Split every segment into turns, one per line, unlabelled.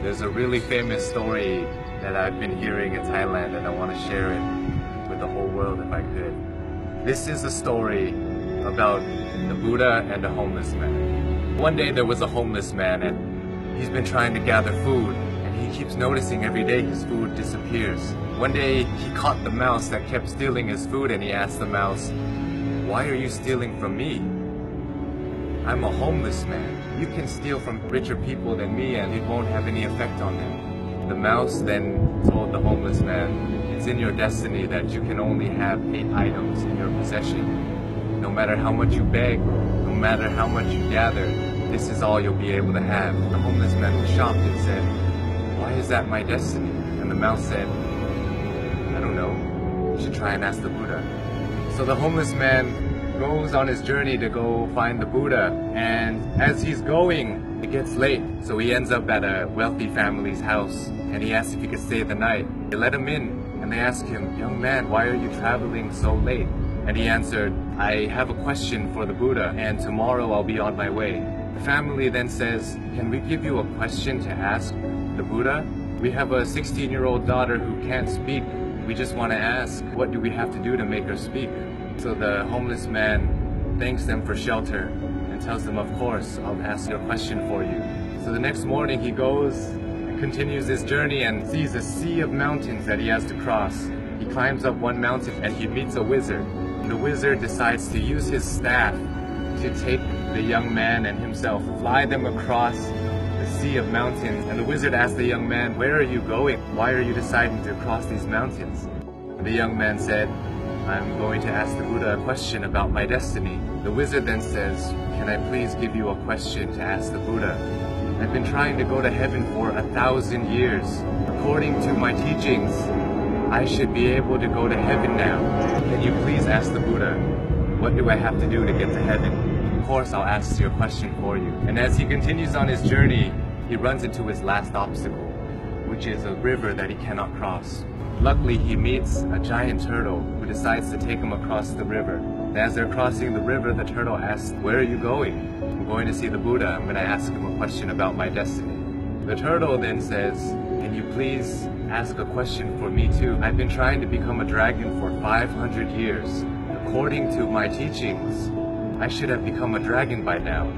There's a really famous story that I've been hearing in Thailand, and I want to share it with the whole world if I could. This is a story about the Buddha and a homeless man. One day there was a homeless man, and he's been trying to gather food, and he keeps noticing every day his food disappears. One day he caught the mouse that kept stealing his food, and he asked the mouse, "Why are you stealing from me? I'm a homeless man. You can steal from richer people than me and it won't have any effect on them." The mouse then told the homeless man, "It's in your destiny that you can only have 8 items in your possession. No matter how much you beg, no matter how much you gather, this is all you'll be able to have." The homeless man was shocked and said, "Why is that my destiny?" And the mouse said, "I don't know. You should try and ask the Buddha." So the homeless man goes on his journey to go find the Buddha, and as he's going, it gets late. So he ends up at a wealthy family's house, and he asks if he could stay the night. They let him in, and they ask him, "Young man, why are you traveling so late?" And he answered, "I have a question for the Buddha, and tomorrow I'll be on my way." The family then says, "Can we give you a question to ask the Buddha? We have a 16-year-old daughter who can't speak. We just want to ask, what do we have to do to make her speak?" So the homeless man thanks them for shelter and tells them, "Of course, I'll ask your question for you." So the next morning he goes and continues his journey and sees a sea of mountains that he has to cross. He climbs up one mountain and he meets a wizard. And the wizard decides to use his staff to take the young man and himself, fly them across the sea of mountains. And the wizard asks the young man, "Where are you going? Why are you deciding to cross these mountains?" And the young man said, "I'm going to ask the Buddha a question about my destiny." The wizard then says, "Can I please give you a question to ask the Buddha? I've been trying to go to heaven for 1,000 years. According to my teachings, I should be able to go to heaven now. Can you please ask the Buddha, what do I have to do to get to heaven?" "Of course, I'll ask your question for you." And as he continues on his journey, he runs into his last obstacle, which is a river that he cannot cross. Luckily, he meets a giant turtle who decides to take him across the river. And as they're crossing the river, the turtle asks, "Where are you going?" "I'm going to see the Buddha. I'm going to ask him a question about my destiny." The turtle then says, "Can you please ask a question for me too? I've been trying to become a dragon for 500 years. According to my teachings, I should have become a dragon by now.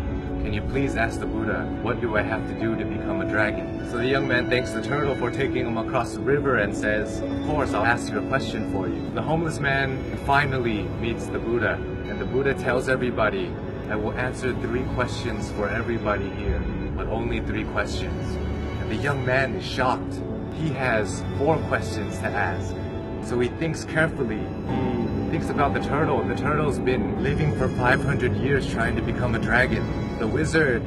Can you please ask the Buddha, what do I have to do to become a dragon?" So the young man thanks the turtle for taking him across the river and says, "Of course, I'll ask you a question for you." The homeless man finally meets the Buddha, and the Buddha tells everybody, "I will answer 3 questions for everybody here, but only 3 questions." And the young man is shocked. He has 4 questions to ask. So he thinks carefully. He thinks about the turtle. The turtle's been living for 500 years trying to become a dragon. The wizard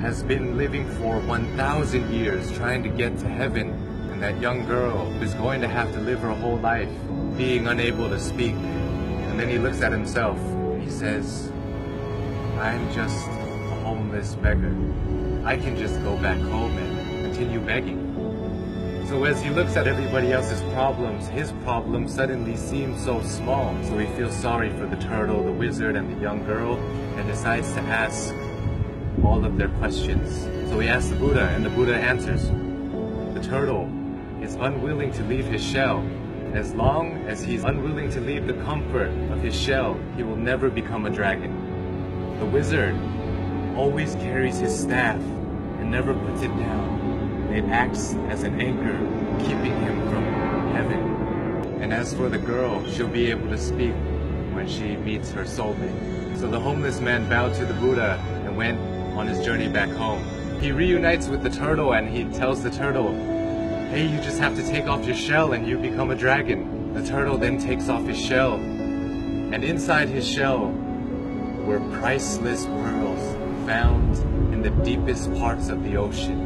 has been living for 1,000 years trying to get to heaven. And that young girl is going to have to live her whole life being unable to speak. And then he looks at himself. He says, "I'm just a homeless beggar. I can just go back home and continue begging." So as he looks at everybody else's problems, his problem suddenly seems so small. So he feels sorry for the turtle, the wizard, and the young girl, and decides to ask all of their questions. So he asks the Buddha, and the Buddha answers. The turtle is unwilling to leave his shell. As long as he's unwilling to leave the comfort of his shell, he will never become a dragon. The wizard always carries his staff and never puts it down. It acts as an anchor, keeping him from heaven. And as for the girl, she'll be able to speak when she meets her soulmate. So the homeless man bowed to the Buddha and went on his journey back home. He reunites with the turtle and he tells the turtle, "Hey, you just have to take off your shell and you become a dragon." The turtle then takes off his shell, and inside his shell were priceless pearls found in the deepest parts of the ocean.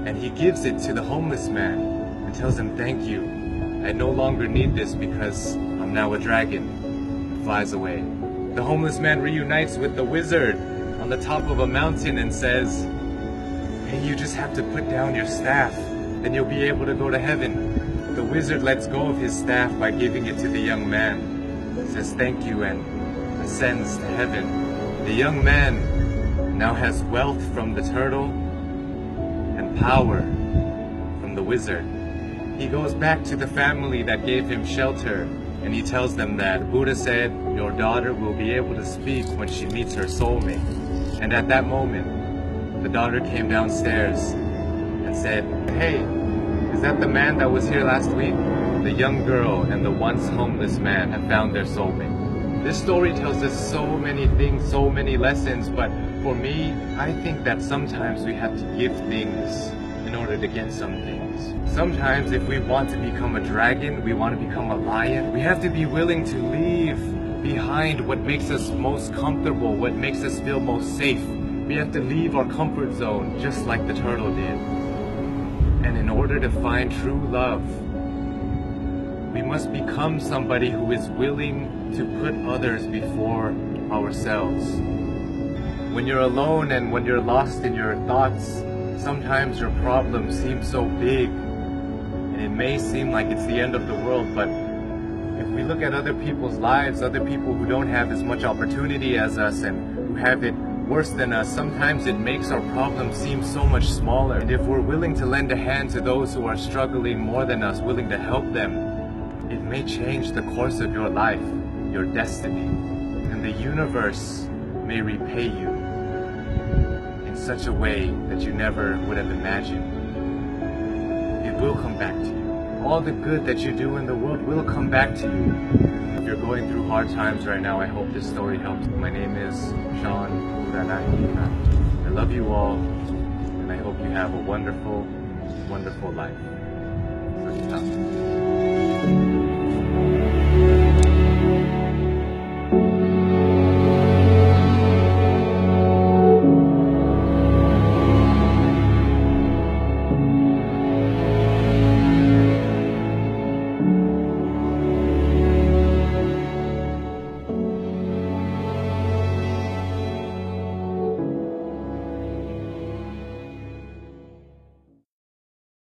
And he gives it to the homeless man and tells him, "Thank you. I no longer need this because I'm now a dragon." And flies away. The homeless man reunites with the wizard on the top of a mountain and says, "Hey, you just have to put down your staff, then you'll be able to go to heaven." The wizard lets go of his staff by giving it to the young man, says thank you, and ascends to heaven. The young man now has wealth from the turtle and power from the wizard. He goes back to the family that gave him shelter, and he tells them that Buddha said, your daughter will be able to speak when she meets her soulmate. And at that moment, the daughter came downstairs and said, hey, is that the man that was here last week? The young girl and the once homeless man have found their soulmate. This story tells us so many things, so many lessons, but for me, I think that sometimes we have to give things in order to get some things. Sometimes if we want to become a dragon, we want to become a lion, we have to be willing to leave behind what makes us most comfortable, what makes us feel most safe. We have to leave our comfort zone just like the turtle did. And in order to find true love, we must become somebody who is willing to put others before ourselves. When you're alone and when you're lost in your thoughts, sometimes your problem seems so big and it may seem like it's the end of the world, but if we look at other people's lives, other people who don't have as much opportunity as us and who have it worse than us, sometimes it makes our problem seem so much smaller. And if we're willing to lend a hand to those who are struggling more than us, willing to help them, it may change the course of your life, your destiny, and the universe may repay you in such a way that you never would have imagined. It will come back to you. All the good that you do in the world will come back to you. If you're going through hard times right now, I hope this story helps. My name is Sean. I love you all, and I hope you have a wonderful, wonderful life.